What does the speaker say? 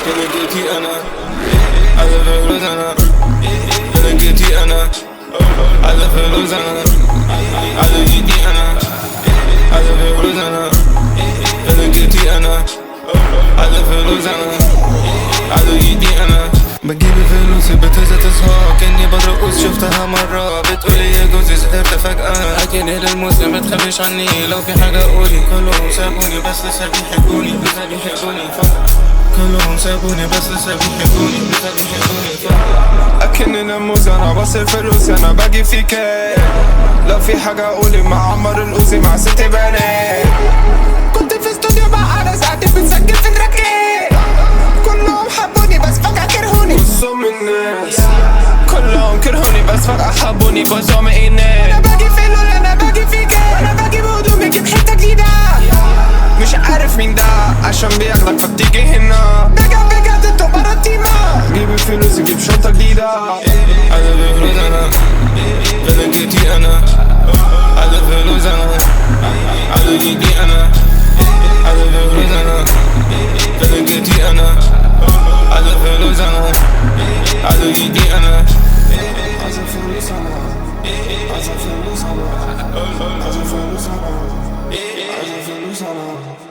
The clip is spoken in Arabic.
انا قلتي انا على فلوس انا قلتي انا على فلوس انا على جدي انا على فلوس انا قلتي انا على فلوس انا على جدي انا بجيب فلوسي بتهزة تصهى كأني برقص شفتها مرة بتقولي يا جوزي سهرت فجأة أكيد الموسم متخبيش عني لو في حاجة قولي كلهم سابوني بس لسه بيحبوني لسه بيحبوني كلهم سابوني بس لسه بيحبوني لسه بيحبوني أكن نموذج أنا بصرف فلوس أنا باجي فيك لو في حاجة قولي مع عمر الأوزي مع ست بنات كنت في استوديو مع أنا ساعتي بنسجل في تراكين كلهم حبوني بس فجأة كرهوني بصوا من الناس كلهم كرهوني بس فجأة حبوني بوزوا من الناس أنا باجي في اللول أنا باجي فيك أنا باجي بهدومي جيب حتة جديدة مش عارف مين ده عشان بياخدك فبتيجي هنا بجد انتوا برا التيمة جيب فلوس جيب شنطة جديدة على فلوس انا قلتي انا على فلوس انا على جدي انا على فلوس انا قلتي انا على فلوس انا على جدي انا عايز فلوس انا عايز فلوس انا عايز فلوس انا عايز فلوس انا